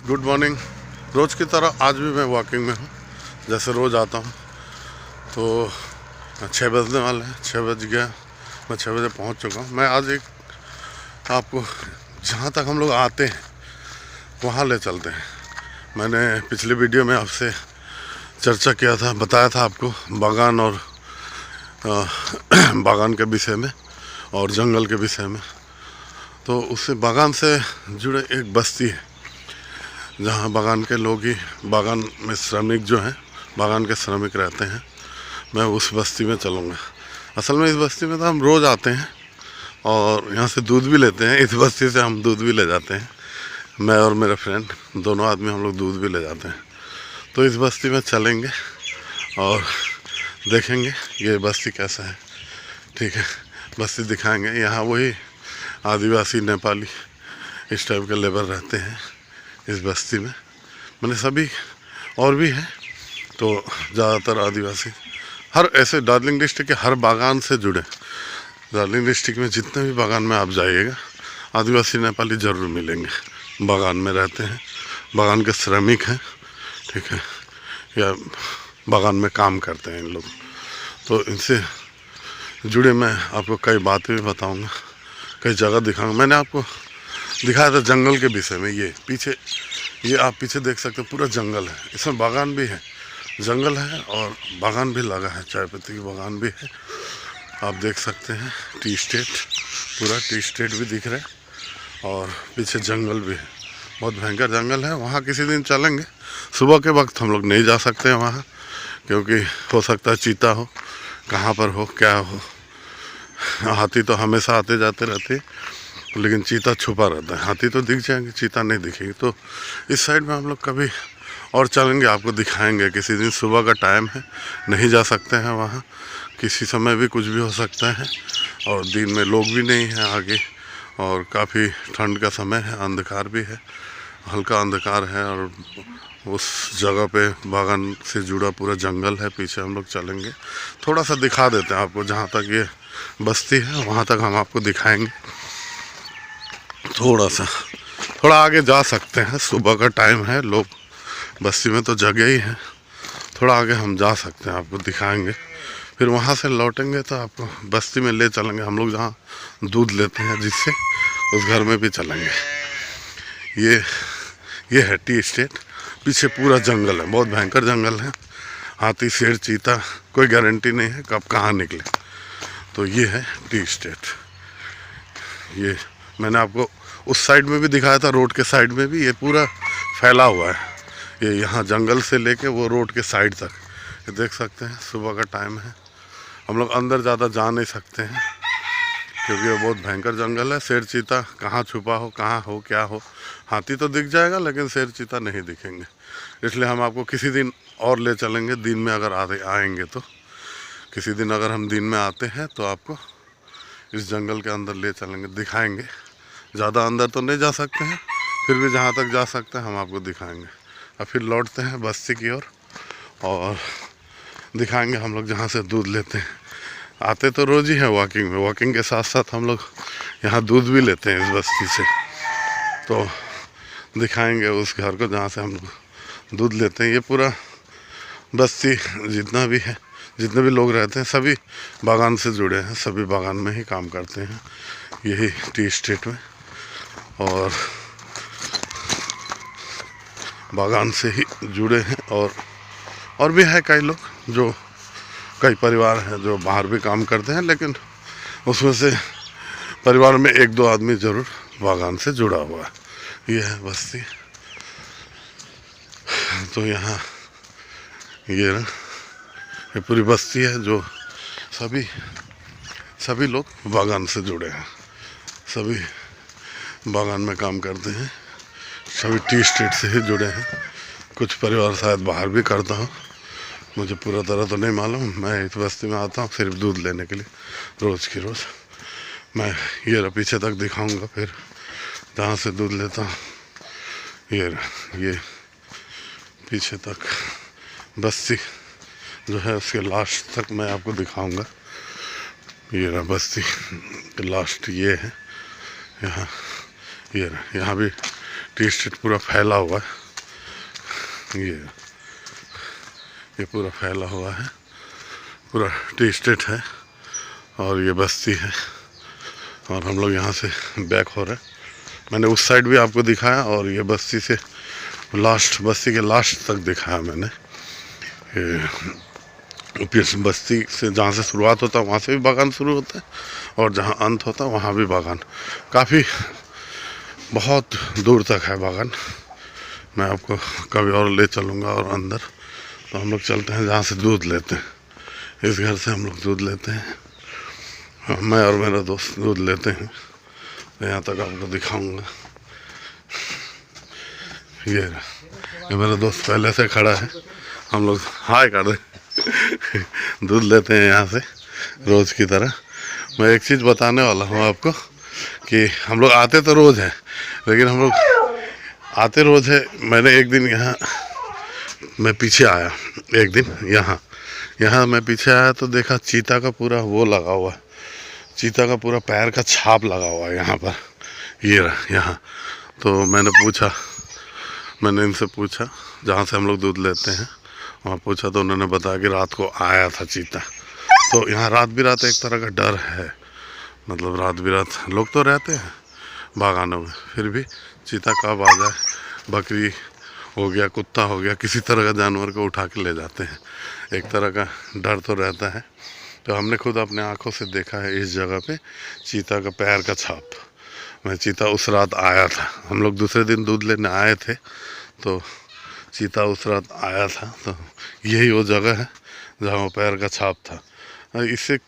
Good morning. रोज़ की तरह आज भी मैं वॉकिंग में हूँ, जैसे रोज़ आता हूँ। तो 6 बजने वाले हैं, 6 बज गया, मैं 6 बजे पहुँच चुका हूँ। मैं आज एक आपको जहाँ तक हम लोग आते हैं वहाँ ले चलते हैं। मैंने पिछले वीडियो में आपसे चर्चा किया था, बताया था आपको बागान और बागान के विषय में और जंगल के विषय में। तो उससे बागान से जुड़े एक बस्ती है जहाँ बागान के लोग ही बागान में श्रमिक जो हैं, बागान के श्रमिक रहते हैं। मैं उस बस्ती में चलूँगा। असल में इस बस्ती में तो हम रोज़ आते हैं और यहाँ से दूध भी लेते हैं। इस बस्ती से हम दूध भी ले जाते हैं, मैं और मेरा फ्रेंड दोनों आदमी हम लोग दूध भी ले जाते हैं। तो इस बस्ती में चलेंगे और देखेंगे ये बस्ती कैसा है। ठीक है, बस्ती दिखाएंगे। यहाँ वही आदिवासी नेपाली इस टाइप के लेबर रहते हैं इस बस्ती में। मैंने सभी और भी हैं, तो ज़्यादातर आदिवासी। हर ऐसे दार्जिलिंग डिस्ट्रिक्ट के हर बागान से जुड़े, दार्जिलिंग डिस्ट्रिक्ट में जितने भी बागान में आप जाइएगा आदिवासी नेपाली ज़रूर मिलेंगे। बागान में रहते हैं, बागान के श्रमिक हैं, ठीक है, या बागान में काम करते हैं इन लोग। तो इनसे जुड़े मैं आपको कई बातें भी बताऊंगा, कई जगह दिखाऊंगा। मैंने आपको दिखाया था जंगल के विषय में। ये पीछे, ये आप पीछे देख सकते हैं, पूरा जंगल है। इसमें बागान भी है, जंगल है और बागान भी लगा है, चाय पत्ती की बागान भी है। आप देख सकते हैं टी स्टेट, पूरा टी स्टेट भी दिख रहा है और पीछे जंगल भी है, बहुत भयंकर जंगल है। वहाँ किसी दिन चलेंगे। सुबह के वक्त हम लोग नहीं जा सकते हैं वहाँ, क्योंकि हो सकता है चीता हो, कहाँ पर हो क्या हो। हाथी तो हमेशा आते जाते रहते हैं, लेकिन चीता छुपा रहता है। हाथी तो दिख जाएंगे, चीता नहीं दिखेगी। तो इस साइड में हम लोग कभी और चलेंगे, आपको दिखाएंगे किसी दिन। सुबह का टाइम है, नहीं जा सकते हैं वहाँ, किसी समय भी कुछ भी हो सकता है। और दिन में लोग भी नहीं हैं आगे, और काफ़ी ठंड का समय है, अंधकार भी है, हल्का अंधकार है। और उस जगह पे बागान से जुड़ा पूरा जंगल है। पीछे हम लोग चलेंगे, थोड़ा सा दिखा देते हैं आपको। जहाँ तक ये बस्ती है वहाँ तक हम आपको दिखाएंगे। थोड़ा आगे जा सकते हैं, सुबह का टाइम है, लोग बस्ती में तो जगह ही है। थोड़ा आगे हम जा सकते हैं, आपको दिखाएंगे। फिर वहाँ से लौटेंगे तो आपको बस्ती में ले चलेंगे। हम लोग जहाँ दूध लेते हैं जिससे, उस घर में भी चलेंगे। ये है टी स्टेट। पीछे पूरा जंगल है, बहुत भयंकर जंगल है। हाथी, शेर, चीता, कोई गारंटी नहीं है कब कहाँ निकले। तो ये है टी स्टेट। ये मैंने आपको उस साइड में भी दिखाया था, रोड के साइड में भी। ये पूरा फैला हुआ है, ये यहाँ जंगल से लेके वो रोड के साइड तक। ये देख सकते हैं, सुबह का टाइम है। हम लोग अंदर ज़्यादा जा नहीं सकते हैं, क्योंकि ये बहुत भयंकर जंगल है। शेर चीता कहाँ छुपा हो, कहाँ हो क्या हो। हाथी तो दिख जाएगा, लेकिन शेर चीता नहीं दिखेंगे। इसलिए हम आपको किसी दिन और ले चलेंगे, दिन में अगर आएंगे तो। किसी दिन अगर हम दिन में आते हैं तो आपको इस जंगल के अंदर ले चलेंगे, दिखाएंगे। ज़्यादा अंदर तो नहीं जा सकते हैं, फिर भी जहाँ तक जा सकते हैं हम आपको दिखाएंगे। अब फिर लौटते हैं बस्ती की ओर और दिखाएंगे हम लोग जहाँ से दूध लेते हैं। आते तो रोज़ ही हैं वॉकिंग में, वॉकिंग के साथ साथ हम लोग यहाँ दूध भी लेते हैं इस बस्ती से। तो दिखाएंगे उस घर को जहाँ से हम लोग दूध लेते हैं। ये पूरा बस्ती जितना भी है, जितने भी लोग रहते हैं, सभी बागान से जुड़े हैं, सभी बागान में ही काम करते हैं, यही टी स्टेट में। और बागान से ही जुड़े हैं। और भी है कई लोग, जो कई परिवार हैं जो बाहर भी काम करते हैं, लेकिन उसमें से परिवार में 1-2 आदमी ज़रूर बागान से जुड़ा हुआ है। ये है बस्ती। तो यहाँ ये पूरी बस्ती है, जो सभी लोग बागान से जुड़े हैं, सभी बागान में काम करते हैं, सभी टी स्टेट से ही जुड़े हैं। कुछ परिवार शायद बाहर भी करता हूँ, मुझे पूरा तरह तो नहीं मालूम। मैं इस बस्ती में आता हूँ सिर्फ दूध लेने के लिए, रोज़ की रोज़। मैं ये पीछे तक दिखाऊंगा, फिर जहाँ से दूध लेता हूँ ये पीछे तक बस्ती जो है, उसके लास्ट तक मैं आपको दिखाऊंगा। ये रहा बस्ती लास्ट, ये है यहाँ। ये रहा, यहाँ भी टी स्टेट पूरा फैला हुआ है, ये पूरा फैला हुआ है, पूरा टी स्टेट है और ये बस्ती है। और हम लोग यहाँ से बैक हो रहे हैं। मैंने उस साइड भी आपको दिखाया और ये बस्ती से लास्ट, बस्ती के लास्ट तक दिखाया मैंने। फिर बस्ती से जहाँ से शुरुआत होता है वहाँ से भी बागान शुरू होता है और जहाँ अंत होता है वहाँ भी बागान, काफ़ी बहुत दूर तक है बागान। मैं आपको कभी और ले चलूँगा और अंदर। तो हम लोग चलते हैं जहाँ से दूध लेते हैं, इस घर से हम लोग दूध लेते हैं। मैं और मेरा दोस्त दूध लेते हैं, तो यहाँ तक आपको दिखाऊंगा। ये मेरा दोस्त पहले से खड़ा है, हम लोग हाय कर दे दूध लेते हैं यहाँ से रोज़ की तरह। मैं एक चीज़ बताने वाला हूँ आपको कि हम लोग आते तो रोज़ हैं, लेकिन हम लोग आते रोज़ है। मैंने एक दिन यहाँ मैं पीछे आया, एक दिन यहाँ मैं पीछे आया तो देखा चीता का पूरा वो लगा हुआ है, चीता का पूरा पैर का छाप लगा हुआ है यहाँ पर, ये रहा यहाँ। तो मैंने इनसे पूछा जहाँ से हम लोग दूध लेते हैं, वहाँ पूछा तो उन्होंने बताया कि रात को आया था चीता। तो यहाँ रात बिरात एक तरह का डर है, मतलब रात बिरात लोग तो रहते हैं बागानों में, फिर भी चीता कब आ जाए, बकरी हो गया, कुत्ता हो गया, किसी तरह का जानवर को उठा के ले जाते हैं, एक तरह का डर तो रहता है। तो हमने खुद अपने आँखों से देखा है इस जगह पे चीता का पैर का छाप। मैं चीता उस रात आया था, हम लोग दूसरे दिन दूध लेने आए थे तो चीता उस रात आया था। तो यही वो जगह है जहाँ वो पैर का छाप था। इससे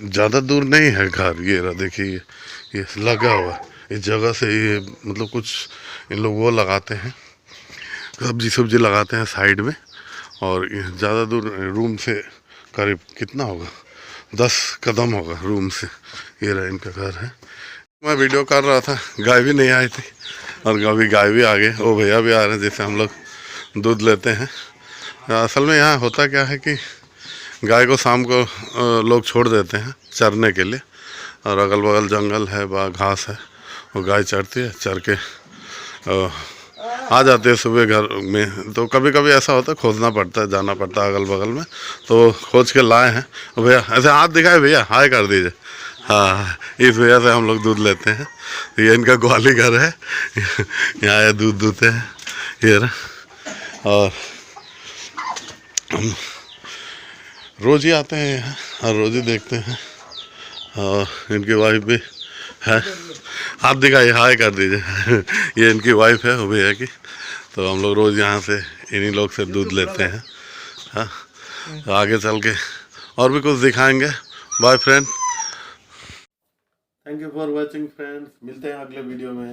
ज़्यादा दूर नहीं है घर, ये रहा देखिए, ये लगा हुआ इस जगह से। ये मतलब कुछ इन लोग वो लगाते हैं, सब्जी लगाते हैं साइड में। और ज़्यादा दूर रूम से करीब कितना होगा, 10 कदम होगा रूम से। ये रहा इनका घर है। मैं वीडियो कर रहा था, गाय भी नहीं आई थी और कभी गाय भी आ गए, वो भैया भी आ रहे हैं जैसे हम लोग दूध लेते हैं। असल में यहाँ होता क्या है कि गाय को शाम को लोग छोड़ देते हैं चरने के लिए, और अगल बगल जंगल है, घास है, वो गाय चरती है, चर के आ जाते हैं सुबह घर में। तो कभी कभी ऐसा होता है खोजना पड़ता है, जाना पड़ता है अगल बगल में, तो खोज के लाए हैं। भैया ऐसे हाथ दिखाए, भैया हाय कर दीजिए। हाँ, इस वजह से हम लोग दूध लेते हैं। ये इनका ग्वाली घर है, यहाँ ये दूध दूते हैं ये ना। और हम रोज़ ही आते हैं यहाँ और रोज़ ही देखते हैं। और इनकी वाइफ भी है, हाथ दिखाइए, हाय कर दीजिए ये इनकी वाइफ है, वो भी है कि। तो हम लोग रोज़ यहाँ से इन्हीं लोग से दूध लेते हैं। हाँ, तो आगे चल के और भी कुछ दिखाएंगे। Bye friend, thank you for watching friends, मिलते हैं अगले वीडियो में।